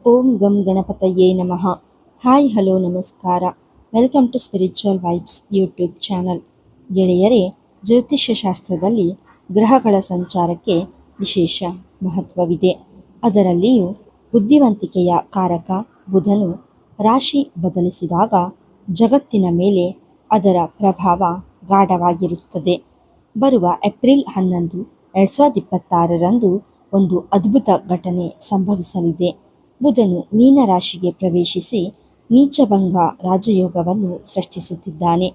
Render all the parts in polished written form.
ಓಂ ಗಂ ಗಣಪತಯೇ ನಮಃ. ಹಾಯ್ ಹಲೋ ನಮಸ್ಕಾರ. Welcome to spiritual vibes YouTube channel. ಗೆಳೆಯರೇ, ಜ್ಯೋತಿಷ್ಯ ಶಾಸ್ತ್ರದಲ್ಲಿ ಗ್ರಹಗಳ ಸಂಚಾರಕ್ಕೆ ವಿಶೇಷ ಮಹತ್ವವಿದೆ. ಅದರಲ್ಲಿಯೂ ಬುದ್ಧಿವಂತಿಕೆಯ ಕಾರಕ ಬುಧನು ರಾಶಿ ಬದಲಿಸಿದಾಗ ಜಗತ್ತಿನ ಮೇಲೆ ಅದರ ಪ್ರಭಾವ ಗಾಢವಾಗಿರುತ್ತದೆ. ಬರುವ ಏಪ್ರಿಲ್ 11, 2026ರಂದು ಒಂದು ಅದ್ಭುತ ಘಟನೆ ಸಂಭವಿಸಲಿದೆ. ಬುಧನು ಮೀನ ರಾಶಿಗೆ ಪ್ರವೇಶಿಸಿ ನೀಚಭಂಗ ರಾಜಯೋಗವನ್ನು ಸೃಷ್ಟಿಸುತ್ತಿದ್ದಾನೆ.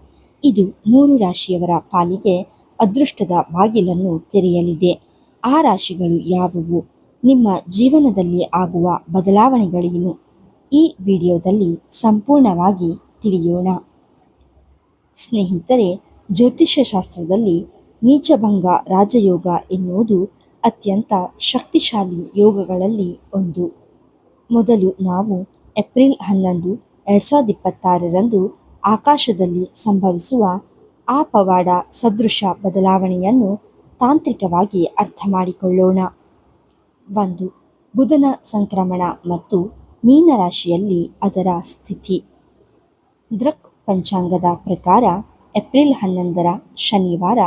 ಇದು 3 ರಾಶಿಯವರ ಪಾಲಿಗೆ ಅದೃಷ್ಟದ ಬಾಗಿಲನ್ನು ತೆರೆಯಲಿದೆ. ಆ ರಾಶಿಗಳು ಯಾವುವು? ನಿಮ್ಮ ಜೀವನದಲ್ಲಿ ಆಗುವ ಬದಲಾವಣೆಗಳೇನು? ಈ ವಿಡಿಯೋದಲ್ಲಿ ಸಂಪೂರ್ಣವಾಗಿ ತಿಳಿಯೋಣ. ಸ್ನೇಹಿತರೆ, ಜ್ಯೋತಿಷ್ಯ ಶಾಸ್ತ್ರದಲ್ಲಿ ನೀಚಭಂಗ ರಾಜಯೋಗ ಎನ್ನುವುದು ಅತ್ಯಂತ ಶಕ್ತಿಶಾಲಿ ಯೋಗಗಳಲ್ಲಿ ಒಂದು. ಮೊದಲು ನಾವು ಏಪ್ರಿಲ್ 11, 2026ರಂದು ಆಕಾಶದಲ್ಲಿ ಸಂಭವಿಸುವ ಆ ಪವಾಡ ಸದೃಶ ಬದಲಾವಣೆಯನ್ನು ತಾಂತ್ರಿಕವಾಗಿ ಅರ್ಥ ಮಾಡಿಕೊಳ್ಳೋಣ. 1. ಬುಧನ ಸಂಕ್ರಮಣ ಮತ್ತು ಮೀನರಾಶಿಯಲ್ಲಿ ಅದರ ಸ್ಥಿತಿ. ದೃಕ್ ಪಂಚಾಂಗದ ಪ್ರಕಾರ ಏಪ್ರಿಲ್ 11ರ ಶನಿವಾರ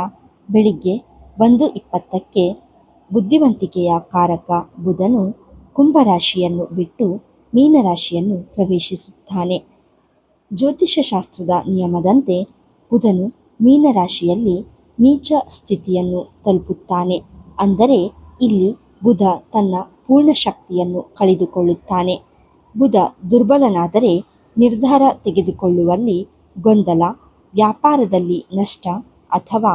ಬೆಳಿಗ್ಗೆ 1:20ಕ್ಕೆ ಬುದ್ಧಿವಂತಿಕೆಯ ಕಾರಕ ಬುಧನು ಕುಂಭರಾಶಿಯನ್ನು ಬಿಟ್ಟು ಮೀನರಾಶಿಯನ್ನು ಪ್ರವೇಶಿಸುತ್ತಾನೆ. ಜ್ಯೋತಿಷ್ಯಶಾಸ್ತ್ರದ ನಿಯಮದಂತೆ ಬುಧನು ಮೀನರಾಶಿಯಲ್ಲಿ ನೀಚ ಸ್ಥಿತಿಯನ್ನು ತಲುಪುತ್ತಾನೆ. ಅಂದರೆ ಇಲ್ಲಿ ಬುಧ ತನ್ನ ಪೂರ್ಣ ಶಕ್ತಿಯನ್ನು ಕಳೆದುಕೊಳ್ಳುತ್ತಾನೆ. ಬುಧ ದುರ್ಬಲನಾದರೆ ನಿರ್ಧಾರ ತೆಗೆದುಕೊಳ್ಳುವಲ್ಲಿ ಗೊಂದಲ, ವ್ಯಾಪಾರದಲ್ಲಿ ನಷ್ಟ ಅಥವಾ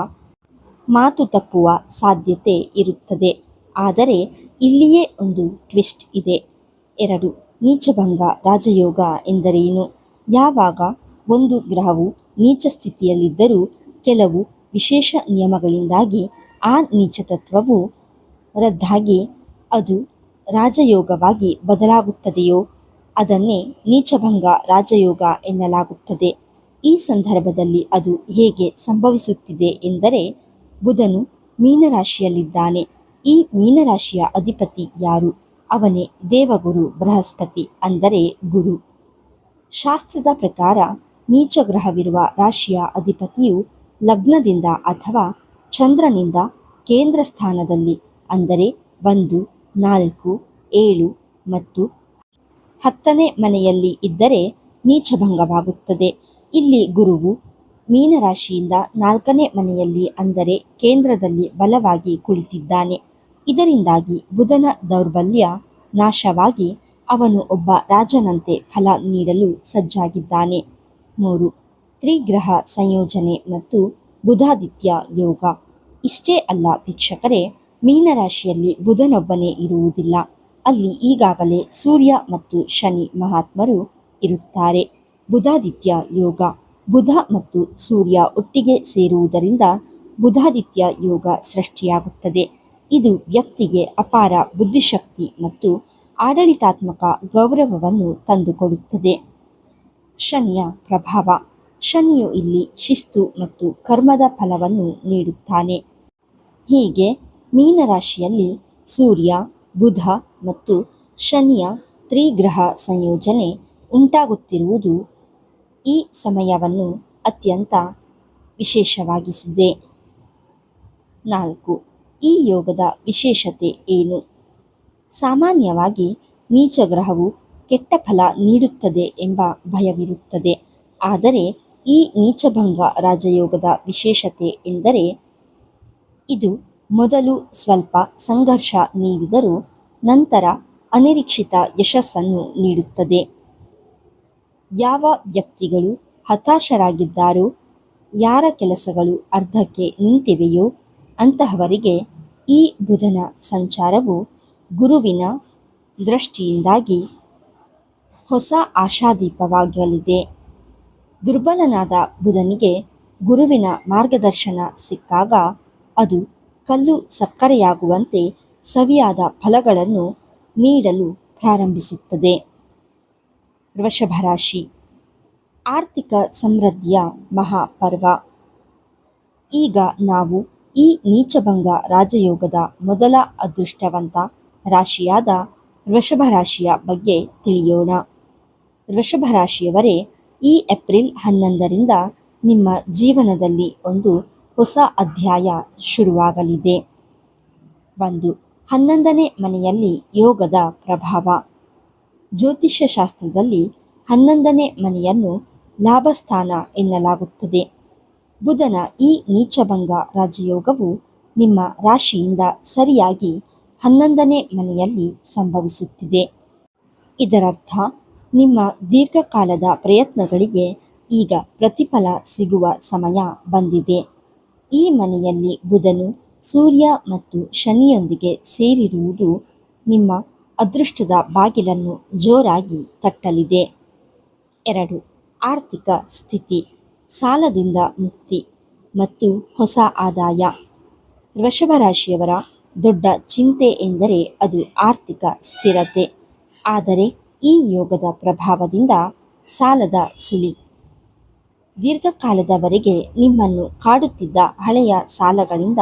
ಮಾತು ತಪ್ಪುವ ಸಾಧ್ಯತೆ ಇರುತ್ತದೆ. ಆದರೆ ಇಲ್ಲಿಯೇ ಒಂದು ಟ್ವಿಸ್ಟ್ ಇದೆ. 2. ನೀಚಭಂಗ ರಾಜಯೋಗ ಎಂದರೇನು? ಯಾವಾಗ ಒಂದು ಗ್ರಹವು ನೀಚ ಸ್ಥಿತಿಯಲ್ಲಿದ್ದರೂ ಕೆಲವು ವಿಶೇಷ ನಿಯಮಗಳಿಂದಾಗಿ ಆ ನೀಚತತ್ವವು ರದ್ದಾಗಿ ಅದು ರಾಜಯೋಗವಾಗಿ ಬದಲಾಗುತ್ತದೆಯೋ ಅದನ್ನೇ ನೀಚಭಂಗ ರಾಜಯೋಗ ಎನ್ನಲಾಗುತ್ತದೆ. ಈ ಸಂದರ್ಭದಲ್ಲಿ ಅದು ಹೇಗೆ ಸಂಭವಿಸುತ್ತಿದೆ ಎಂದರೆ, ಬುಧನು ಮೀನರಾಶಿಯಲ್ಲಿದ್ದಾನೆ. ಈ ಮೀನರಾಶಿಯ ಅಧಿಪತಿ ಯಾರು? ಅವನೇ ದೇವಗುರು ಬೃಹಸ್ಪತಿ, ಅಂದರೆ ಗುರು. ಶಾಸ್ತ್ರದ ಪ್ರಕಾರ ನೀಚ ಗ್ರಹವಿರುವ ರಾಶಿಯ ಅಧಿಪತಿಯು ಲಗ್ನದಿಂದ ಅಥವಾ ಚಂದ್ರನಿಂದ ಕೇಂದ್ರ ಸ್ಥಾನದಲ್ಲಿ ಅಂದರೆ 1, 4, 7 ಮತ್ತು 10ನೇ ಮನೆಯಲ್ಲಿ ಇದ್ದರೆ ನೀಚಭಂಗವಾಗುತ್ತದೆ. ಇಲ್ಲಿ ಗುರುವು ಮೀನರಾಶಿಯಿಂದ 4ನೇ ಮನೆಯಲ್ಲಿ ಅಂದರೆ ಕೇಂದ್ರದಲ್ಲಿ ಬಲವಾಗಿ ಕುಳಿತಿದ್ದಾನೆ. ಇದರಿಂದಾಗಿ ಬುಧನ ದೌರ್ಬಲ್ಯ ನಾಶವಾಗಿ ಅವನು ಒಬ್ಬ ರಾಜನಂತೆ ಫಲ ನೀಡಲು ಸಜ್ಜಾಗಿದ್ದಾನೆ. 3. ತ್ರಿಗ್ರಹ ಸಂಯೋಜನೆ ಮತ್ತು ಬುಧಾದಿತ್ಯ ಯೋಗ. ಇಷ್ಟೇ ಅಲ್ಲ ವೀಕ್ಷಕರೇ, ಮೀನರಾಶಿಯಲ್ಲಿ ಬುಧನೊಬ್ಬನೇ ಇರುವುದಿಲ್ಲ. ಅಲ್ಲಿ ಈಗಾಗಲೇ ಸೂರ್ಯ ಮತ್ತು ಶನಿ ಮಹಾತ್ಮರು ಇರುತ್ತಾರೆ. ಬುಧಾದಿತ್ಯ ಯೋಗ. ಬುಧ ಮತ್ತು ಸೂರ್ಯ ಒಟ್ಟಿಗೆ ಸೇರುವುದರಿಂದ ಬುಧಾದಿತ್ಯ ಯೋಗ ಸೃಷ್ಟಿಯಾಗುತ್ತದೆ. ಇದು ವ್ಯಕ್ತಿಗೆ ಅಪಾರ ಬುದ್ಧಿಶಕ್ತಿ ಮತ್ತು ಆಡಳಿತಾತ್ಮಕ ಗೌರವವನ್ನು ತಂದುಕೊಡುತ್ತದೆ. ಶನಿಯ ಪ್ರಭಾವ. ಶನಿಯು ಇಲ್ಲಿ ಶಿಸ್ತು ಮತ್ತು ಕರ್ಮದ ಫಲವನ್ನು ನೀಡುತ್ತಾನೆ. ಹೀಗೆ ಮೀನರಾಶಿಯಲ್ಲಿ ಸೂರ್ಯ, ಬುಧ ಮತ್ತು ಶನಿಯ ತ್ರಿಗ್ರಹ ಸಂಯೋಜನೆ ಉಂಟಾಗುತ್ತಿರುವುದು ಈ ಸಮಯವನ್ನು ಅತ್ಯಂತ ವಿಶೇಷವಾಗಿಸಿದೆ. 4. ಈ ಯೋಗದ ವಿಶೇಷತೆ ಏನು? ಸಾಮಾನ್ಯವಾಗಿ ನೀಚ ಗ್ರಹವು ಕೆಟ್ಟ ಫಲ ನೀಡುತ್ತದೆ ಎಂಬ ಭಯವಿರುತ್ತದೆ. ಆದರೆ ಈ ನೀಚಭಂಗ ರಾಜಯೋಗದ ವಿಶೇಷತೆ ಎಂದರೆ ಇದು ಮೊದಲು ಸ್ವಲ್ಪ ಸಂಘರ್ಷ ನೀಡಿದರೂ ನಂತರ ಅನಿರೀಕ್ಷಿತ ಯಶಸ್ಸನ್ನು ನೀಡುತ್ತದೆ. ಯಾವ ವ್ಯಕ್ತಿಗಳು ಹತಾಶರಾಗಿದ್ದಾರೋ, ಯಾರ ಕೆಲಸಗಳು ಅರ್ಧಕ್ಕೆ ನಿಂತಿವೆಯೋ ಅಂತಹವರಿಗೆ ಈ ಬುಧನ ಸಂಚಾರವು ಗುರುವಿನ ದೃಷ್ಟಿಯಿಂದಾಗಿ ಹೊಸ ಆಶಾದೀಪವಾಗಲಿದೆ. ದುರ್ಬಲನಾದ ಬುಧನಿಗೆ ಗುರುವಿನ ಮಾರ್ಗದರ್ಶನ ಸಿಕ್ಕಾಗ ಅದು ಕಲ್ಲು ಸಕ್ಕರೆಯಾಗುವಂತೆ ಸವಿಯಾದ ಫಲಗಳನ್ನು ನೀಡಲು ಪ್ರಾರಂಭಿಸುತ್ತದೆ. ವೃಷಭ ರಾಶಿ. ಆರ್ಥಿಕ ಸಮೃದ್ಧಿಯ ಮಹಾಪರ್ವ. ಈಗ ನಾವು ಈ ನೀಚಭಂಗ ರಾಜಯೋಗದ ಮೊದಲ ಅದೃಷ್ಟವಂತ ರಾಶಿಯಾದ ವೃಷಭ ರಾಶಿಯ ಬಗ್ಗೆ ತಿಳಿಯೋಣ. ವೃಷಭ ರಾಶಿಯವರೇ, ಈ ಏಪ್ರಿಲ್ 11ರಿಂದ ನಿಮ್ಮ ಜೀವನದಲ್ಲಿ ಒಂದು ಹೊಸ ಅಧ್ಯಾಯ ಶುರುವಾಗಲಿದೆ. 1. 11ನೇ ಮನೆಯಲ್ಲಿ ಯೋಗದ ಪ್ರಭಾವ. ಜ್ಯೋತಿಷ್ಯ ಶಾಸ್ತ್ರದಲ್ಲಿ 11ನೇ ಮನೆಯನ್ನು ಲಾಭಸ್ಥಾನ ಎನ್ನಲಾಗುತ್ತದೆ. ಬುಧನ ಈ ನೀಚಭಂಗ ರಾಜಯೋಗವು ನಿಮ್ಮ ರಾಶಿಯಿಂದ ಸರಿಯಾಗಿ 11ನೇ ಮನೆಯಲ್ಲಿ ಸಂಭವಿಸುತ್ತಿದೆ. ಇದರರ್ಥ ನಿಮ್ಮ ದೀರ್ಘಕಾಲದ ಪ್ರಯತ್ನಗಳಿಗೆ ಈಗ ಪ್ರತಿಫಲ ಸಿಗುವ ಸಮಯ ಬಂದಿದೆ. ಈ ಮನೆಯಲ್ಲಿ ಬುಧನು ಸೂರ್ಯ ಮತ್ತು ಶನಿಯೊಂದಿಗೆ ಸೇರಿರುವುದು ನಿಮ್ಮ ಅದೃಷ್ಟದ ಬಾಗಿಲನ್ನು ಜೋರಾಗಿ ತಟ್ಟಲಿದೆ. 2. ಆರ್ಥಿಕ ಸ್ಥಿತಿ, ಸಾಲದಿಂದ ಮುಕ್ತಿ ಮತ್ತು ಹೊಸ ಆದಾಯ. ವೃಷಭ ರಾಶಿಯವರ ದೊಡ್ಡ ಚಿಂತೆ ಎಂದರೆ ಅದು ಆರ್ಥಿಕ ಸ್ಥಿರತೆ. ಆದರೆ ಈ ಯೋಗದ ಪ್ರಭಾವದಿಂದ ಸಾಲದ ಸುಳಿ. ದೀರ್ಘಕಾಲದವರೆಗೆ ನಿಮ್ಮನ್ನು ಕಾಡುತ್ತಿದ್ದ ಹಳೆಯ ಸಾಲಗಳಿಂದ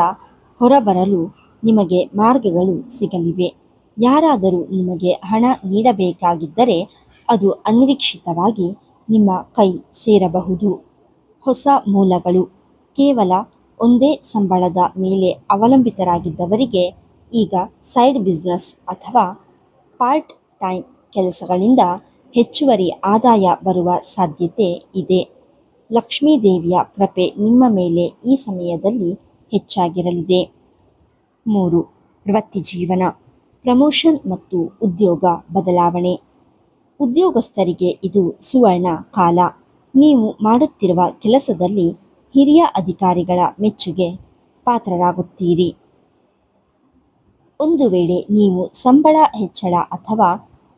ಹೊರಬರಲು ನಿಮಗೆ ಮಾರ್ಗಗಳು ಸಿಗಲಿವೆ. ಯಾರಾದರೂ ನಿಮಗೆ ಹಣ ನೀಡಬೇಕಾಗಿದ್ದರೆ ಅದು ಅನಿರೀಕ್ಷಿತವಾಗಿ ನಿಮ್ಮ ಕೈ ಸೇರಬಹುದು. ಹೊಸ ಮೂಲಗಳು. ಕೇವಲ ಒಂದೇ ಸಂಬಳದ ಮೇಲೆ ಅವಲಂಬಿತರಾಗಿದ್ದವರಿಗೆ ಈಗ ಸೈಡ್ ಬಿಸ್ನೆಸ್ ಅಥವಾ ಪಾರ್ಟ್ ಟೈಮ್ ಕೆಲಸಗಳಿಂದ ಹೆಚ್ಚುವರಿ ಆದಾಯ ಬರುವ ಸಾಧ್ಯತೆ ಇದೆ. ಲಕ್ಷ್ಮೀದೇವಿಯ ಕೃಪೆ ನಿಮ್ಮ ಮೇಲೆ ಈ ಸಮಯದಲ್ಲಿ ಹೆಚ್ಚಾಗಿರಲಿದೆ. 3. ವೃತ್ತಿಜೀವನ, ಪ್ರಮೋಷನ್ ಮತ್ತು ಉದ್ಯೋಗ ಬದಲಾವಣೆ. ಉದ್ಯೋಗಸ್ಥರಿಗೆ ಇದು ಸುವರ್ಣ ಕಾಲ. ನೀವು ಮಾಡುತ್ತಿರುವ ಕೆಲಸದಲ್ಲಿ ಹಿರಿಯ ಅಧಿಕಾರಿಗಳ ಮೆಚ್ಚುಗೆ ಪಾತ್ರರಾಗುತ್ತೀರಿ. ಒಂದು ವೇಳೆ ನೀವು ಸಂಬಳ ಹೆಚ್ಚಳ ಅಥವಾ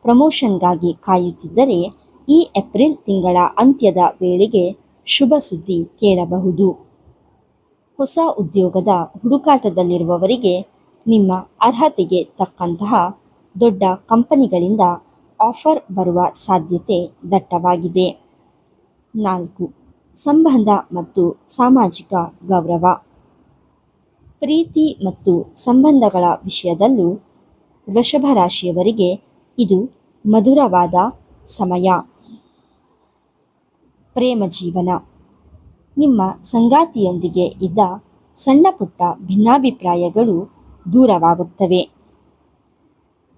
ಪ್ರಮೋಷನ್ಗಾಗಿ ಕಾಯುತ್ತಿದ್ದರೆ ಈ ಏಪ್ರಿಲ್ ತಿಂಗಳ ಅಂತ್ಯದ ವೇಳೆಗೆ ಶುಭ ಸುದ್ದಿ ಕೇಳಬಹುದು. ಹೊಸ ಉದ್ಯೋಗದ ಹುಡುಕಾಟದಲ್ಲಿರುವವರಿಗೆ ನಿಮ್ಮ ಅರ್ಹತೆಗೆ ತಕ್ಕಂತಹ ದೊಡ್ಡ ಕಂಪನಿಗಳಿಂದ ಆಫರ್ ಬರುವ ಸಾಧ್ಯತೆ ದಟ್ಟವಾಗಿದೆ. 4. ಸಂಬಂಧ ಮತ್ತು ಸಾಮಾಜಿಕ ಗೌರವ. ಪ್ರೀತಿ ಮತ್ತು ಸಂಬಂಧಗಳ ವಿಷಯದಲ್ಲೂ ವೃಷಭ ರಾಶಿಯವರಿಗೆ ಇದು ಮಧುರವಾದ ಸಮಯ. ಪ್ರೇಮ ಜೀವನ. ನಿಮ್ಮ ಸಂಗಾತಿಯೊಂದಿಗೆ ಇದ್ದ ಸಣ್ಣ ಪುಟ್ಟ ಭಿನ್ನಾಭಿಪ್ರಾಯಗಳು ದೂರವಾಗುತ್ತವೆ.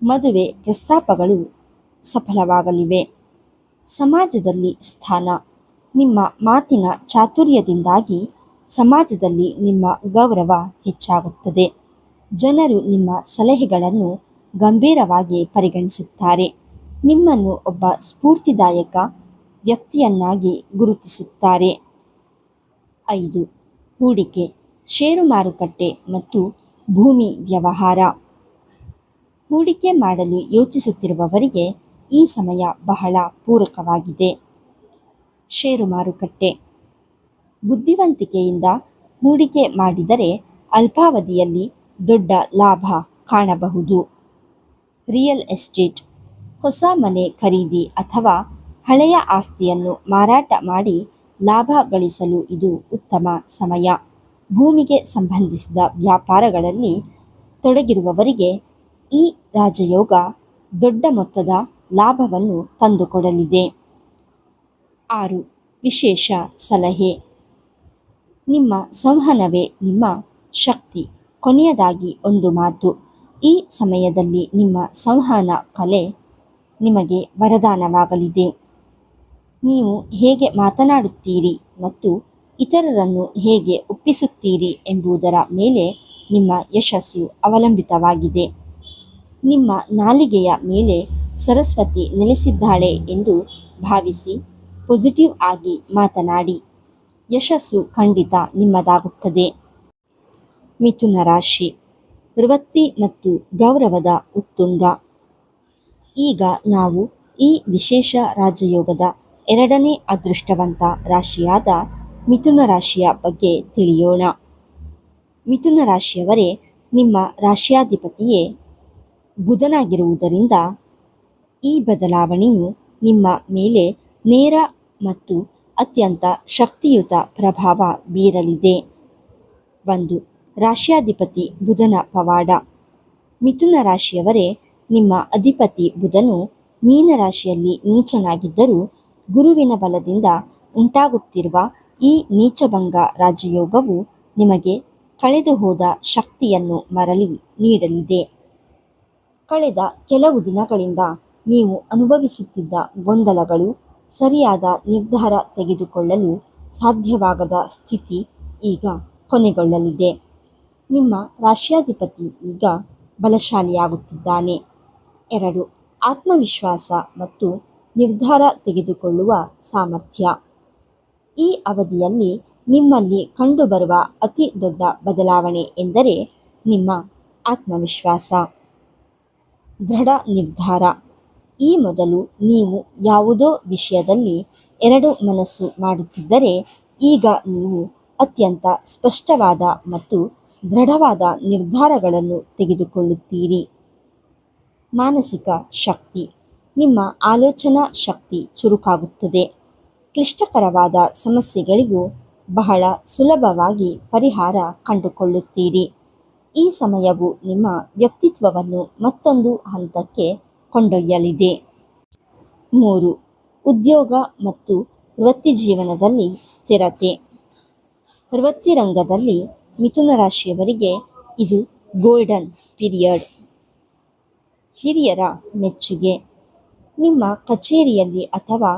ಮದುವೆ ಪ್ರಸ್ತಾಪಗಳು ಸಫಲವಾಗಲಿವೆ. ಸಮಾಜದಲ್ಲಿ ಸ್ಥಾನ. ನಿಮ್ಮ ಮಾತಿನ ಚಾತುರ್ಯದಿಂದಾಗಿ ಸಮಾಜದಲ್ಲಿ ನಿಮ್ಮ ಗೌರವ ಹೆಚ್ಚಾಗುತ್ತದೆ. ಜನರು ನಿಮ್ಮ ಸಲಹೆಗಳನ್ನು ಗಂಭೀರವಾಗಿ ಪರಿಗಣಿಸುತ್ತಾರೆ. ನಿಮ್ಮನ್ನು ಒಬ್ಬ ಸ್ಫೂರ್ತಿದಾಯಕ ವ್ಯಕ್ತಿಯನ್ನಾಗಿ ಗುರುತಿಸುತ್ತಾರೆ. 5. ಹೂಡಿಕೆ, ಷೇರು ಮಾರುಕಟ್ಟೆ ಮತ್ತು ಭೂಮಿ ವ್ಯವಹಾರ. ಹೂಡಿಕೆ ಮಾಡಲು ಯೋಚಿಸುತ್ತಿರುವವರಿಗೆ ಈ ಸಮಯ ಬಹಳ ಪೂರಕವಾಗಿದೆ. ಷೇರು ಮಾರುಕಟ್ಟೆ. ಬುದ್ಧಿವಂತಿಕೆಯಿಂದ ಹೂಡಿಕೆ ಮಾಡಿದರೆ ಅಲ್ಪಾವಧಿಯಲ್ಲಿ ದೊಡ್ಡ ಲಾಭ ಕಾಣಬಹುದು. Real estate. ಹೊಸ ಮನೆ ಖರೀದಿ ಅಥವಾ ಹಳೆಯ ಆಸ್ತಿಯನ್ನು ಮಾರಾಟ ಮಾಡಿ ಲಾಭ ಗಳಿಸಲು ಇದು ಉತ್ತಮ ಸಮಯ. ಭೂಮಿಗೆ ಸಂಬಂಧಿಸಿದ ವ್ಯಾಪಾರಗಳಲ್ಲಿ ತೊಡಗಿರುವವರಿಗೆ ಈ ರಾಜಯೋಗ ದೊಡ್ಡ ಮೊತ್ತದ ಲಾಭವನ್ನು ತಂದುಕೊಡಲಿದೆ. 6. ವಿಶೇಷ ಸಲಹೆ. ನಿಮ್ಮ ಸಂವಹನವೇ ನಿಮ್ಮ ಶಕ್ತಿ. ಕೊನೆಯದಾಗಿ ಒಂದು ಮಾತು. ಈ ಸಮಯದಲ್ಲಿ ನಿಮ್ಮ ಸಂವಹನ ಕಲೆ ನಿಮಗೆ ವರದಾನವಾಗಲಿದೆ. ನೀವು ಹೇಗೆ ಮಾತನಾಡುತ್ತೀರಿ ಮತ್ತು ಇತರರನ್ನು ಹೇಗೆ ಒಪ್ಪಿಸುತ್ತೀರಿ ಎಂಬುದರ ಮೇಲೆ ನಿಮ್ಮ ಯಶಸ್ಸು ಅವಲಂಬಿತವಾಗಿದೆ. ನಿಮ್ಮ ನಾಲಿಗೆಯ ಮೇಲೆ ಸರಸ್ವತಿ ನೆಲೆಸಿದ್ದಾಳೆ ಎಂದು ಭಾವಿಸಿ ಪಾಸಿಟಿವ್ ಆಗಿ ಮಾತನಾಡಿ. ಯಶಸ್ಸು ಖಂಡಿತ ನಿಮ್ಮದಾಗುತ್ತದೆ. ಮಿಥುನ ರಾಶಿ. ವೃತ್ತಿ ಮತ್ತು ಗೌರವದ ಉತ್ತುಂಗ. ಈಗ ನಾವು ಈ ವಿಶೇಷ ರಾಜಯೋಗದ 2ನೇ ಅದೃಷ್ಟವಂತ ರಾಶಿಯಾದ ಮಿಥುನ ರಾಶಿಯ ಬಗ್ಗೆ ತಿಳಿಯೋಣ. ಮಿಥುನ ರಾಶಿಯವರೇ, ನಿಮ್ಮ ರಾಶಿಯಾಧಿಪತಿಯೇ ಬುಧನಾಗಿರುವುದರಿಂದ ಈ ಬದಲಾವಣೆಯು ನಿಮ್ಮ ಮೇಲೆ ನೇರ ಮತ್ತು ಅತ್ಯಂತ ಶಕ್ತಿಯುತ ಪ್ರಭಾವ ಬೀರಲಿದೆ. 1. ರಾಶಿಯಾಧಿಪತಿ ಬುಧನ ಪವಾಡ. ಮಿಥುನ ರಾಶಿಯವರೇ, ನಿಮ್ಮ ಅಧಿಪತಿ ಬುಧನು ಮೀನರಾಶಿಯಲ್ಲಿ ನೀಚನಾಗಿದ್ದರೂ ಗುರುವಿನ ಬಲದಿಂದ ಉಂಟಾಗುತ್ತಿರುವ ಈ ನೀಚಭಂಗ ರಾಜಯೋಗವು ನಿಮಗೆ ಕಳೆದು ಹೋದ ಶಕ್ತಿಯನ್ನು ಮರಳಿ ನೀಡಲಿದೆ. ಕಳೆದ ಕೆಲವು ದಿನಗಳಿಂದ ನೀವು ಅನುಭವಿಸುತ್ತಿದ್ದ ಗೊಂದಲಗಳು, ಸರಿಯಾದ ನಿರ್ಧಾರ ತೆಗೆದುಕೊಳ್ಳಲು ಸಾಧ್ಯವಾಗದ ಸ್ಥಿತಿ ಈಗ ಕೊನೆಗೊಳ್ಳಲಿದೆ. ನಿಮ್ಮ ರಾಶ್ಯಾಧಿಪತಿ ಈಗ ಬಲಶಾಲಿಯಾಗುತ್ತಿದ್ದಾನೆ. 2. ಆತ್ಮವಿಶ್ವಾಸ ಮತ್ತು ನಿರ್ಧಾರ ತೆಗೆದುಕೊಳ್ಳುವ ಸಾಮರ್ಥ್ಯ. ಈ ಅವಧಿಯಲ್ಲಿ ನಿಮ್ಮಲ್ಲಿ ಕಂಡುಬರುವ ಅತಿ ದೊಡ್ಡ ಬದಲಾವಣೆ ಎಂದರೆ ನಿಮ್ಮ ಆತ್ಮವಿಶ್ವಾಸ, ದೃಢ ನಿರ್ಧಾರ. ಈ ಮೊದಲು ನೀವು ಯಾವುದೋ ವಿಷಯದಲ್ಲಿ ಎರಡು ಮನಸ್ಸು ಮಾಡುತ್ತಿದ್ದರೆ, ಈಗ ನೀವು ಅತ್ಯಂತ ಸ್ಪಷ್ಟವಾದ ಮತ್ತು ದೃಢವಾದ ನಿರ್ಧಾರಗಳನ್ನು ತೆಗೆದುಕೊಳ್ಳುತ್ತೀರಿ. ಮಾನಸಿಕ ಶಕ್ತಿ. ನಿಮ್ಮ ಆಲೋಚನಾ ಶಕ್ತಿ ಚುರುಕಾಗುತ್ತದೆ. ಕ್ಲಿಷ್ಟಕರವಾದ ಸಮಸ್ಯೆಗಳಿಗೂ ಬಹಳ ಸುಲಭವಾಗಿ ಪರಿಹಾರ ಕಂಡುಕೊಳ್ಳುತ್ತೀರಿ. ಈ ಸಮಯವು ನಿಮ್ಮ ವ್ಯಕ್ತಿತ್ವವನ್ನು ಮತ್ತೊಂದು ಹಂತಕ್ಕೆ ಕೊಂಡೊಯ್ಯಲಿದೆ. 3. ಉದ್ಯೋಗ ಮತ್ತು ವೃತ್ತಿಜೀವನದಲ್ಲಿ ಸ್ಥಿರತೆ. ವೃತ್ತಿರಂಗದಲ್ಲಿ ಮಿಥುನ ರಾಶಿಯವರಿಗೆ ಇದು ಗೋಲ್ಡನ್ ಪೀರಿಯಡ್. ಹಿರಿಯರ ಮೆಚ್ಚುಗೆ. ನಿಮ್ಮ ಕಚೇರಿಯಲ್ಲಿ ಅಥವಾ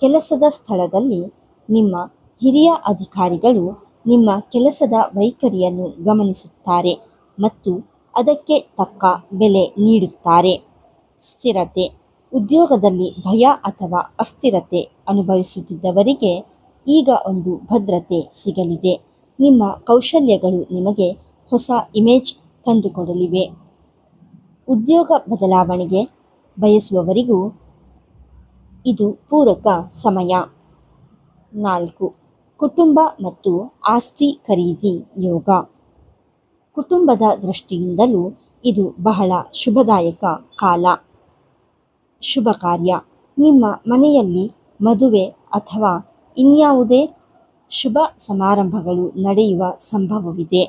ಕೆಲಸದ ಸ್ಥಳದಲ್ಲಿ ನಿಮ್ಮ ಹಿರಿಯ ಅಧಿಕಾರಿಗಳು ನಿಮ್ಮ ಕೆಲಸದ ವೈಖರಿಯನ್ನು ಗಮನಿಸುತ್ತಾರೆ ಮತ್ತು ಅದಕ್ಕೆ ತಕ್ಕ ಬೆಲೆ ನೀಡುತ್ತಾರೆ. ಸ್ಥಿರತೆ. ಉದ್ಯೋಗದಲ್ಲಿ ಭಯ ಅಥವಾ ಅಸ್ಥಿರತೆ ಅನುಭವಿಸುತ್ತಿದ್ದವರಿಗೆ ಈಗ ಒಂದು ಭದ್ರತೆ ಸಿಗಲಿದೆ. ನಿಮ್ಮ ಕೌಶಲ್ಯಗಳು ನಿಮಗೆ ಹೊಸ ಇಮೇಜ್ ತಂದುಕೊಡಲಿವೆ. ಉದ್ಯೋಗ ಬದಲಾವಣೆಗೆ ಬಯಸುವವರಿಗೂ ಇದು ಪೂರಕ ಸಮಯ. 4. ಕುಟುಂಬ ಮತ್ತು ಆಸ್ತಿ ಖರೀದಿ ಯೋಗ. ಕುಟುಂಬದ ದೃಷ್ಟಿಯಿಂದಲೂ ಇದು ಬಹಳ ಶುಭದಾಯಕ ಕಾಲ. ಶುಭ ಕಾರ್ಯ. ನಿಮ್ಮ ಮನೆಯಲ್ಲಿ ಮದುವೆ ಅಥವಾ ಇನ್ಯಾವುದೇ ಶುಭ ಸಮಾರಂಭಗಳು ನಡೆಯುವ ಸಂಭವವಿದೆ.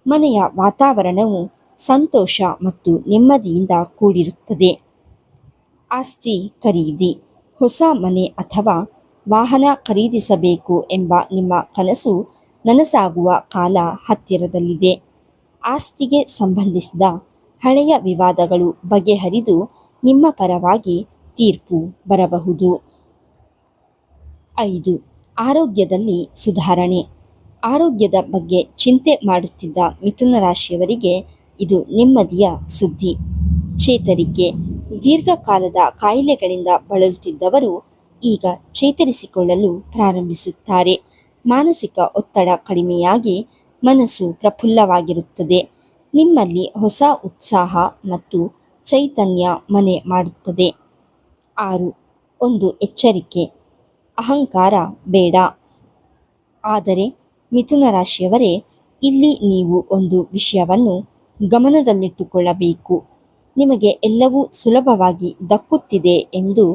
ಮನೆಯ ವಾತಾವರಣವು ಸಂತೋಷ ಮತ್ತು ನೆಮ್ಮದಿಯಿಂದ ಕೂಡಿರುತ್ತದೆ. ಆಸ್ತಿ ಖರೀದಿ. ಹೊಸ ಮನೆ ಅಥವಾ ವಾಹನ ಖರೀದಿಸಬೇಕು ಎಂಬ ನಿಮ್ಮ ಕನಸು ನನಸಾಗುವ ಕಾಲ ಹತ್ತಿರದಲ್ಲಿದೆ. ಆಸ್ತಿಗೆ ಸಂಬಂಧಿಸಿದ ಹಳೆಯ ವಿವಾದಗಳು ಬಗೆಹರಿದು ನಿಮ್ಮ ಪರವಾಗಿ ತೀರ್ಪು ಬರಬಹುದು. 5. ಆರೋಗ್ಯದಲ್ಲಿ ಸುಧಾರಣೆ. ಆರೋಗ್ಯದ ಬಗ್ಗೆ ಚಿಂತೆ ಮಾಡುತ್ತಿದ್ದ ಮಿಥುನ ರಾಶಿಯವರಿಗೆ ಇದು ನೆಮ್ಮದಿಯ ಸುದ್ದಿ. ಚೇತರಿಕೆ. ದೀರ್ಘಕಾಲದ ಕಾಯಿಲೆಗಳಿಂದ ಬಳಲುತ್ತಿದ್ದವರು ಈಗ ಚೇತರಿಸಿಕೊಳ್ಳಲು ಪ್ರಾರಂಭಿಸುತ್ತಾರೆ. ಮಾನಸಿಕ ಒತ್ತಡ ಕಡಿಮೆಯಾಗಿ ಮನಸ್ಸು ಪ್ರಫುಲ್ಲವಾಗಿರುತ್ತದೆ. ನಿಮ್ಮಲ್ಲಿ ಹೊಸ ಉತ್ಸಾಹ ಮತ್ತು ಚೈತನ್ಯ ಮನೆ ಮಾಡುತ್ತದೆ. 6. ಒಂದು ಎಚ್ಚರಿಕೆ. ಅಹಂಕಾರ ಬೇಡ. ಆದರೆ ಮಿಥುನ ರಾಶಿಯವರೇ, ಇಲ್ಲಿ ನೀವು ಒಂದು ವಿಷಯವನ್ನು ಗಮನದಲ್ಲಿಟ್ಟುಕೊಳ್ಳಬೇಕು. ನಿಮಗೆ ಎಲ್ಲವೂ ಸುಲಭವಾಗಿ ದಕ್ಕುತ್ತಿದೆ ಎಂದು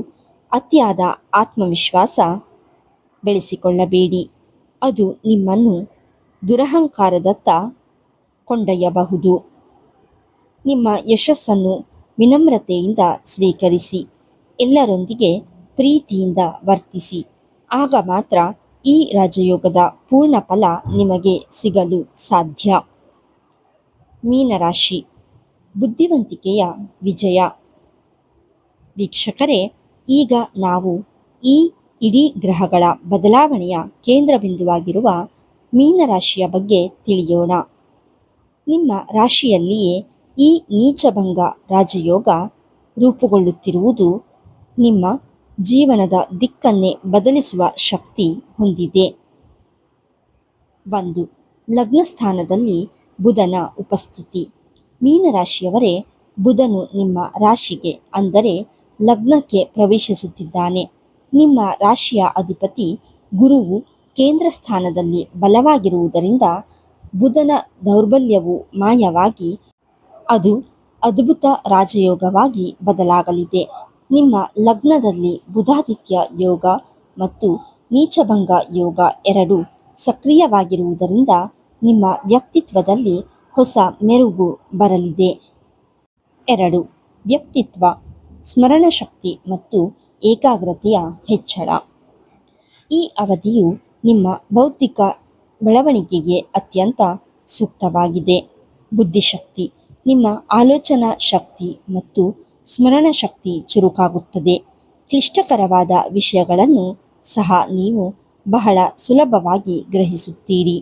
ಅತಿಯಾದ ಆತ್ಮವಿಶ್ವಾಸ ಬೆಳೆಸಿಕೊಳ್ಳಬೇಡಿ. ಅದು ನಿಮ್ಮನ್ನು ದುರಹಂಕಾರದತ್ತ ಕೊಂಡೊಯ್ಯಬಹುದು. ನಿಮ್ಮ ಯಶಸ್ಸನ್ನು ವಿನಮ್ರತೆಯಿಂದ ಸ್ವೀಕರಿಸಿ. ಎಲ್ಲರೊಂದಿಗೆ ಪ್ರೀತಿಯಿಂದ ವರ್ತಿಸಿ. ಆಗ ಮಾತ್ರ ಈ ರಾಜಯೋಗದ ಪೂರ್ಣ ಫಲ ನಿಮಗೆ ಸಿಗಲು ಸಾಧ್ಯ. ಮೀನರಾಶಿ. ಬುದ್ಧಿವಂತಿಕೆಯ ವಿಜಯ. ವೀಕ್ಷಕರೇ, ಈಗ ನಾವು ಈ ಇಡೀ ಗ್ರಹಗಳ ಬದಲಾವಣೆಯ ಕೇಂದ್ರಬಿಂದುವಾಗಿರುವ ಮೀನರಾಶಿಯ ಬಗ್ಗೆ ತಿಳಿಯೋಣ. ನಿಮ್ಮ ರಾಶಿಯಲ್ಲಿಯೇ ಈ ನೀಚಭಂಗ ರಾಜಯೋಗ ರೂಪುಗೊಳ್ಳುತ್ತಿರುವುದು ನಿಮ್ಮ ಜೀವನದ ದಿಕ್ಕನ್ನೇ ಬದಲಿಸುವ ಶಕ್ತಿ ಹೊಂದಿದೆ. 1. ಲಗ್ನಸ್ಥಾನದಲ್ಲಿ ಬುಧನ ಉಪಸ್ಥಿತಿ. ಮೀನರಾಶಿಯವರೇ, ಬುಧನು ನಿಮ್ಮ ರಾಶಿಗೆ ಅಂದರೆ ಲಗ್ನಕ್ಕೆ ಪ್ರವೇಶಿಸುತ್ತಿದ್ದಾನೆ. ನಿಮ್ಮ ರಾಶಿಯ ಅಧಿಪತಿ ಗುರುವು ಕೇಂದ್ರ ಸ್ಥಾನದಲ್ಲಿ ಬಲವಾಗಿರುವುದರಿಂದ ಬುಧನ ದೌರ್ಬಲ್ಯವು ಮಾಯವಾಗಿ ಅದು ಅದ್ಭುತ ರಾಜಯೋಗವಾಗಿ ಬದಲಾಗಲಿದೆ. ನಿಮ್ಮ ಲಗ್ನದಲ್ಲಿ ಬುಧಾದಿತ್ಯ ಯೋಗ ಮತ್ತು ನೀಚಭಂಗ ಯೋಗ ಎರಡೂ ಸಕ್ರಿಯವಾಗಿರುವುದರಿಂದ ನಿಮ್ಮ ವ್ಯಕ್ತಿತ್ವದಲ್ಲಿ ಹೊಸ ಮೆರುಗು ಬರಲಿದೆ. 2. ವ್ಯಕ್ತಿತ್ವ, ಸ್ಮರಣಶಕ್ತಿ ಮತ್ತು ಏಕಾಗ್ರತೆಯ ಹೆಚ್ಚಳ. ಈ ಅವಧಿಯು ನಿಮ್ಮ ಬೌದ್ಧಿಕ ಬೆಳವಣಿಗೆಗೆ ಅತ್ಯಂತ ಸೂಕ್ತವಾಗಿದೆ. ಬುದ್ಧಿಶಕ್ತಿ, ನಿಮ್ಮ ಆಲೋಚನಾ ಶಕ್ತಿ ಮತ್ತು ಸ್ಮರಣ ಶಕ್ತಿ ಚುರುಕಾಗುತ್ತದೆ. ಕ್ಲಿಷ್ಟಕರವಾದ ವಿಷಯಗಳನ್ನು ಸಹ ನೀವು ಬಹಳ ಸುಲಭವಾಗಿ ಗ್ರಹಿಸುತ್ತೀರಿ.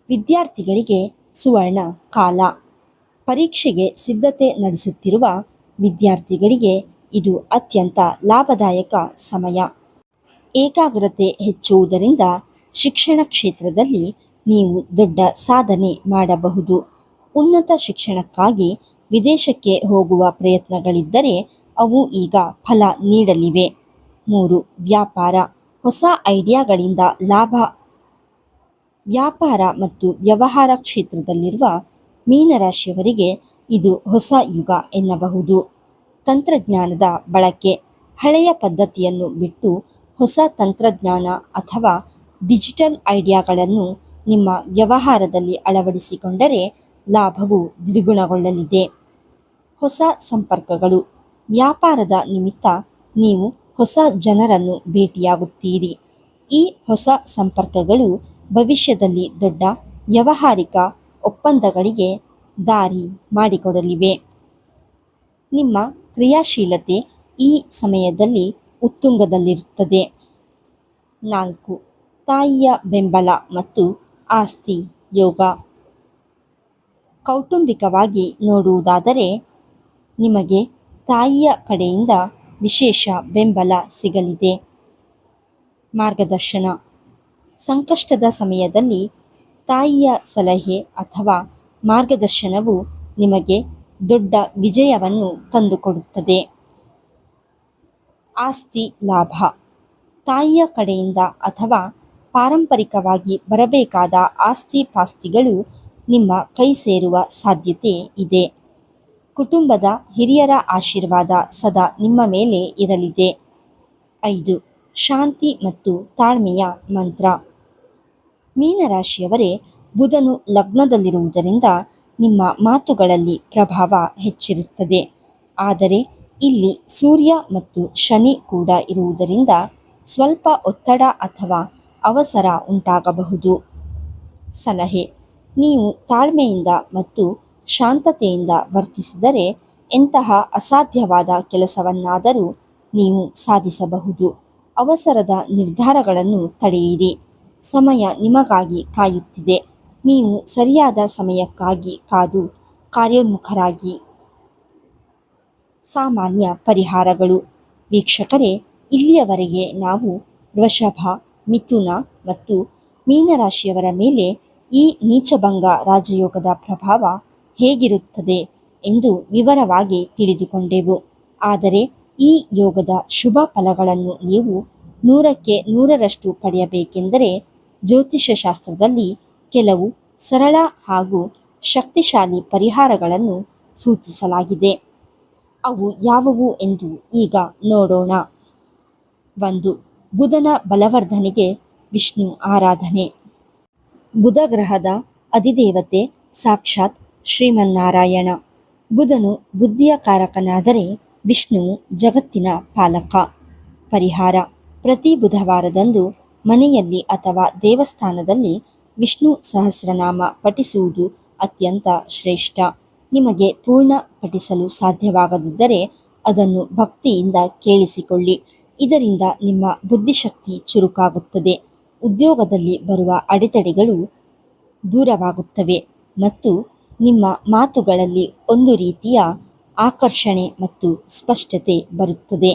ವಿದ್ಯಾರ್ಥಿಗಳಿಗೆ ಸುವರ್ಣ ಕಾಲ. ಪರೀಕ್ಷೆಗೆ ಸಿದ್ಧತೆ ನಡೆಸುತ್ತಿರುವ ವಿದ್ಯಾರ್ಥಿಗಳಿಗೆ ಇದು ಅತ್ಯಂತ ಲಾಭದಾಯಕ ಸಮಯ. ಏಕಾಗ್ರತೆ ಹೆಚ್ಚುವುದರಿಂದ ಶಿಕ್ಷಣ ಕ್ಷೇತ್ರದಲ್ಲಿ ನೀವು ದೊಡ್ಡ ಸಾಧನೆ ಮಾಡಬಹುದು. ಉನ್ನತ ಶಿಕ್ಷಣಕ್ಕಾಗಿ ವಿದೇಶಕ್ಕೆ ಹೋಗುವ ಪ್ರಯತ್ನಗಳಿದ್ದರೆ ಅವು ಈಗ ಫಲ ನೀಡಲಿವೆ. 3. ವ್ಯಾಪಾರ, ಹೊಸ ಐಡಿಯಾಗಳಿಂದ ಲಾಭ. ವ್ಯಾಪಾರ ಮತ್ತು ವ್ಯವಹಾರ ಕ್ಷೇತ್ರದಲ್ಲಿರುವ ಮೀನರಾಶಿಯವರಿಗೆ ಇದು ಹೊಸ ಯುಗ ಎನ್ನಬಹುದು. ತಂತ್ರಜ್ಞಾನದ ಬಳಕೆ, ಹಳೆಯ ಪದ್ಧತಿಯನ್ನು ಬಿಟ್ಟು ಹೊಸ ತಂತ್ರಜ್ಞಾನ ಅಥವಾ ಡಿಜಿಟಲ್ ಐಡಿಯಾಗಳನ್ನು ನಿಮ್ಮ ವ್ಯವಹಾರದಲ್ಲಿ ಅಳವಡಿಸಿಕೊಂಡರೆ ಲಾಭವು ದ್ವಿಗುಣಗೊಳ್ಳಲಿದೆ. ಹೊಸ ಸಂಪರ್ಕಗಳು, ವ್ಯಾಪಾರದ ನಿಮಿತ್ತ ನೀವು ಹೊಸ ಜನರನ್ನು ಭೇಟಿಯಾಗುತ್ತೀರಿ. ಈ ಹೊಸ ಸಂಪರ್ಕಗಳು ಭವಿಷ್ಯದಲ್ಲಿ ದೊಡ್ಡ ವ್ಯಾವಹಾರಿಕ ಒಪ್ಪಂದಗಳಿಗೆ ದಾರಿ ಮಾಡಿಕೊಡಲಿವೆ. ನಿಮ್ಮ ಕ್ರಿಯಾಶೀಲತೆ ಈ ಸಮಯದಲ್ಲಿ ಉತ್ತುಂಗದಲ್ಲಿರುತ್ತದೆ. 4. ತಾಯಿಯ ಬೆಂಬಲ ಮತ್ತು ಆಸ್ತಿ ಯೋಗ. ಕೌಟುಂಬಿಕವಾಗಿ ನೋಡುವುದಾದರೆ ನಿಮಗೆ ತಾಯಿಯ ಕಡೆಯಿಂದ ವಿಶೇಷ ಬೆಂಬಲ ಸಿಗಲಿದೆ. ಮಾರ್ಗದರ್ಶನ, ಸಂಕಷ್ಟದ ಸಮಯದಲ್ಲಿ ತಾಯಿಯ ಸಲಹೆ ಅಥವಾ ಮಾರ್ಗದರ್ಶನವು ನಿಮಗೆ ದೊಡ್ಡ ವಿಜಯವನ್ನು ತಂದುಕೊಡುತ್ತದೆ. ಆಸ್ತಿ ಲಾಭ, ತಾಯಿಯ ಕಡೆಯಿಂದ ಅಥವಾ ಪಾರಂಪರಿಕವಾಗಿ ಬರಬೇಕಾದ ಆಸ್ತಿ ಪಾಸ್ತಿಗಳು ನಿಮ್ಮ ಕೈ ಸೇರುವ ಸಾಧ್ಯತೆ ಇದೆ. ಕುಟುಂಬದ ಹಿರಿಯರ ಆಶೀರ್ವಾದ ಸದಾ ನಿಮ್ಮ ಮೇಲೆ ಇರಲಿದೆ. 5. ಶಾಂತಿ ಮತ್ತು ತಾಳ್ಮೆಯ ಮಂತ್ರ. ಮೀನರಾಶಿಯವರೇ, ಬುಧನು ಲಗ್ನದಲ್ಲಿರುವುದರಿಂದ ನಿಮ್ಮ ಮಾತುಗಳಲ್ಲಿ ಪ್ರಭಾವ ಹೆಚ್ಚಿರುತ್ತದೆ. ಆದರೆ ಇಲ್ಲಿ ಸೂರ್ಯ ಮತ್ತು ಶನಿ ಕೂಡ ಇರುವುದರಿಂದ ಸ್ವಲ್ಪ ಒತ್ತಡ ಅಥವಾ ಅವಸರ ಉಂಟಾಗಬಹುದು. ಸಲಹೆ, ನೀವು ತಾಳ್ಮೆಯಿಂದ ಮತ್ತು ಶಾಂತತೆಯಿಂದ ವರ್ತಿಸಿದರೆ ಎಂತಹ ಅಸಾಧ್ಯವಾದ ಕೆಲಸವನ್ನಾದರೂ ನೀವು ಸಾಧಿಸಬಹುದು. ಅವಸರದ ನಿರ್ಧಾರಗಳನ್ನು ತಡೆಯಿರಿ. ಸಮಯ ನಿಮಗಾಗಿ ಕಾಯುತ್ತಿದೆ. ನೀವು ಸರಿಯಾದ ಸಮಯಕ್ಕಾಗಿ ಕಾದು ಕಾರ್ಯೋನ್ಮುಖರಾಗಿ. ಸಾಮಾನ್ಯ ಪರಿಹಾರಗಳು. ವೀಕ್ಷಕರೇ, ಇಲ್ಲಿಯವರೆಗೆ ನಾವು ವೃಷಭ, ಮಿಥುನ ಮತ್ತು ಮೀನರಾಶಿಯವರ ಮೇಲೆ ಈ ನೀಚಭಂಗ ರಾಜಯೋಗದ ಪ್ರಭಾವ ಹೇಗಿರುತ್ತದೆ ಎಂದು ವಿವರವಾಗಿ ತಿಳಿದುಕೊಂಡೆವು. ಆದರೆ ಈ ಯೋಗದ ಶುಭ ಫಲಗಳನ್ನು ನೀವು 100ಕ್ಕೆ 100ರಷ್ಟು ಪಡೆಯಬೇಕೆಂದರೆ ಜ್ಯೋತಿಷ್ಯ ಶಾಸ್ತ್ರದಲ್ಲಿ ಕೆಲವು ಸರಳ ಹಾಗೂ ಶಕ್ತಿಶಾಲಿ ಪರಿಹಾರಗಳನ್ನು ಸೂಚಿಸಲಾಗಿದೆ. ಅವು ಯಾವುವು ಎಂದು ಈಗ ನೋಡೋಣ. 1. ಬುಧನ ಬಲವರ್ಧನೆಗೆ ವಿಷ್ಣು ಆರಾಧನೆ. ಬುಧ ಗ್ರಹದ ಅಧಿದೇವತೆ ಸಾಕ್ಷಾತ್ ಶ್ರೀಮನ್ನಾರಾಯಣ. ಬುಧನು ಬುದ್ಧಿಯ ಕಾರಕನಾದರೆ ವಿಷ್ಣುವು ಜಗತ್ತಿನ ಪಾಲಕ. ಪರಿಹಾರ: ಪ್ರತಿ ಬುಧವಾರದಂದು ಮನೆಯಲ್ಲಿ ಅಥವಾ ದೇವಸ್ಥಾನದಲ್ಲಿ ವಿಷ್ಣು ಸಹಸ್ರನಾಮ ಪಠಿಸುವುದು ಅತ್ಯಂತ ಶ್ರೇಷ್ಠ. ನಿಮಗೆ ಪೂರ್ಣ ಪಠಿಸಲು ಸಾಧ್ಯವಾಗದಿದ್ದರೆ ಅದನ್ನು ಭಕ್ತಿಯಿಂದ ಕೇಳಿಸಿಕೊಳ್ಳಿ. ಇದರಿಂದ ನಿಮ್ಮ ಬುದ್ಧಿಶಕ್ತಿ ಚುರುಕಾಗುತ್ತದೆ, ಉದ್ಯೋಗದಲ್ಲಿ ಬರುವ ಅಡೆತಡೆಗಳು ದೂರವಾಗುತ್ತವೆ ಮತ್ತು ನಿಮ್ಮ ಮಾತುಗಳಲ್ಲಿ ಒಂದು ರೀತಿಯ ಆಕರ್ಷಣೆ ಮತ್ತು ಸ್ಪಷ್ಟತೆ ಬರುತ್ತದೆ.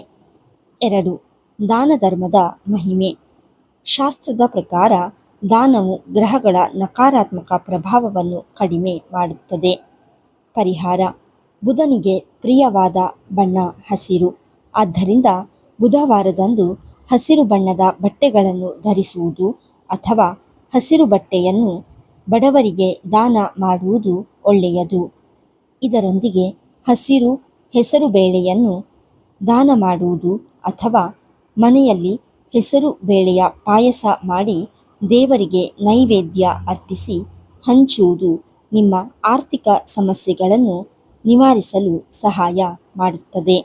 2. ದಾನ ಧರ್ಮದ ಮಹಿಮೆ. ಶಾಸ್ತ್ರದ ಪ್ರಕಾರ ದಾನವು ಗ್ರಹಗಳ ನಕಾರಾತ್ಮಕ ಪ್ರಭಾವವನ್ನು ಕಡಿಮೆ ಮಾಡುತ್ತದೆ. ಪರಿಹಾರ: ಬುಧನಿಗೆ ಪ್ರಿಯವಾದ ಬಣ್ಣ ಹಸಿರು. ಆದ್ದರಿಂದ ಬುಧವಾರದಂದು ಹಸಿರು ಬಣ್ಣದ ಬಟ್ಟೆಗಳನ್ನು ಧರಿಸುವುದು ಅಥವಾ ಹಸಿರು ಬಟ್ಟೆಯನ್ನು ಬಡವರಿಗೆ ದಾನ ಮಾಡುವುದು ಒಳ್ಳೆಯದು. ಇದರೊಂದಿಗೆ ಹಸಿರು ಹೆಸರು ಬೇಳೆಯನ್ನು ದಾನ ಮಾಡುವುದು ಅಥವಾ ಮನೆಯಲ್ಲಿ ಹೆಸರು ಬೇಳೆಯ ಪಾಯಸ ಮಾಡಿ ದೇವರಿಗೆ ನೈವೇದ್ಯ ಅರ್ಪಿಸಿ ಹಂಚುವುದು ನಿಮ್ಮ ಆರ್ಥಿಕ ಸಮಸ್ಯೆಗಳನ್ನು ನಿವಾರಿಸಲು ಸಹಾಯ ಮಾಡುತ್ತದೆ.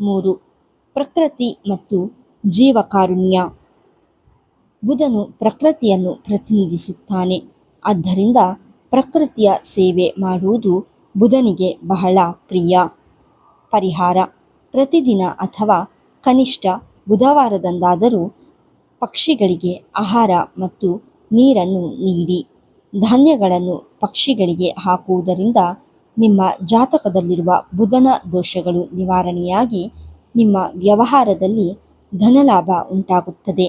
3. ಪ್ರಕೃತಿ ಮತ್ತು ಜೀವಕಾರುಣ್ಯ. ಬುಧನು ಪ್ರಕೃತಿಯನ್ನು ಪ್ರತಿನಿಧಿಸುತ್ತಾನೆ. ಆದ್ದರಿಂದ ಪ್ರಕೃತಿಯ ಸೇವೆ ಮಾಡುವುದು ಬುಧನಿಗೆ ಬಹಳ ಪ್ರಿಯ. ಪರಿಹಾರ: ಪ್ರತಿದಿನ ಅಥವಾ ಕನಿಷ್ಠ ಬುಧವಾರದಂದಾದರೂ ಪಕ್ಷಿಗಳಿಗೆ ಆಹಾರ ಮತ್ತು ನೀರನ್ನು ನೀಡಿ. ಧಾನ್ಯಗಳನ್ನು ಪಕ್ಷಿಗಳಿಗೆ ಹಾಕುವುದರಿಂದ ನಿಮ್ಮ ಜಾತಕದಲ್ಲಿರುವ ಬುಧನ ದೋಷಗಳು ನಿವಾರಣೆಯಾಗಿ ನಿಮ್ಮ ವ್ಯವಹಾರದಲ್ಲಿ ಧನಲಾಭ ಉಂಟಾಗುತ್ತದೆ.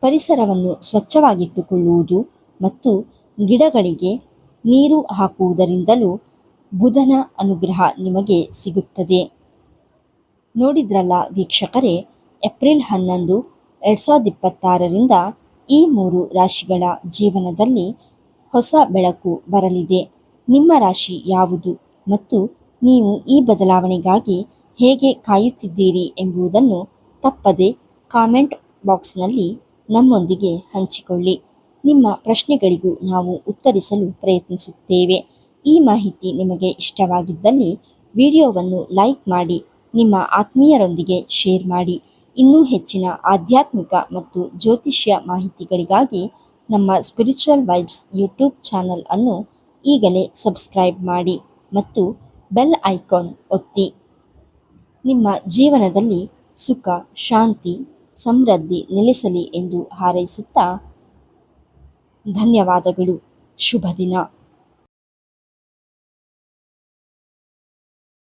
ಪರಿಸರವನ್ನು ಸ್ವಚ್ಛವಾಗಿಟ್ಟುಕೊಳ್ಳುವುದು ಮತ್ತು ಗಿಡಗಳಿಗೆ ನೀರು ಹಾಕುವುದರಿಂದಲೂ ಬುಧನ ಅನುಗ್ರಹ ನಿಮಗೆ ಸಿಗುತ್ತದೆ. ನೋಡಿದ್ರಲ್ಲ ವೀಕ್ಷಕರೇ, ಏಪ್ರಿಲ್ 11, 2026ರಿಂದ ಈ 3 ರಾಶಿಗಳ ಜೀವನದಲ್ಲಿ ಹೊಸ ಬೆಳಕು ಬರಲಿದೆ. ನಿಮ್ಮ ರಾಶಿ ಯಾವುದು ಮತ್ತು ನೀವು ಈ ಬದಲಾವಣೆಗಾಗಿ ಹೇಗೆ ಕಾಯುತ್ತಿದ್ದೀರಿ ಎಂಬುದನ್ನು ತಪ್ಪದೆ ಕಾಮೆಂಟ್ ಬಾಕ್ಸ್ನಲ್ಲಿ ನಮ್ಮೊಂದಿಗೆ ಹಂಚಿಕೊಳ್ಳಿ. ನಿಮ್ಮ ಪ್ರಶ್ನೆಗಳಿಗೂ ನಾವು ಉತ್ತರಿಸಲು ಪ್ರಯತ್ನಿಸುತ್ತೇವೆ. ಈ ಮಾಹಿತಿ ನಿಮಗೆ ಇಷ್ಟವಾಗಿದ್ದಲ್ಲಿ ವಿಡಿಯೋವನ್ನು ಲೈಕ್ ಮಾಡಿ, ನಿಮ್ಮ ಆತ್ಮೀಯರೊಂದಿಗೆ ಶೇರ್ ಮಾಡಿ. ಇನ್ನೂ ಹೆಚ್ಚಿನ ಆಧ್ಯಾತ್ಮಿಕ ಮತ್ತು ಜ್ಯೋತಿಷ್ಯ ಮಾಹಿತಿಗಳಿಗಾಗಿ ನಮ್ಮ ಸ್ಪಿರಿಚುವಲ್ ವೈಬ್ಸ್ ಯೂಟ್ಯೂಬ್ ಚಾನಲ್ ಅನ್ನು ಈಗಲೇ ಸಬ್ಸ್ಕ್ರೈಬ್ ಮಾಡಿ ಮತ್ತು ಬೆಲ್ ಐಕಾನ್ ಒತ್ತಿ. ನಿಮ್ಮ ಜೀವನದಲ್ಲಿ ಸುಖ, ಶಾಂತಿ, ಸಮೃದ್ಧಿ ನೆಲೆಸಲಿ ಎಂದು ಹಾರೈಸುತ್ತಾ ಧನ್ಯವಾದಗಳು. ಶುಭ ದಿನ.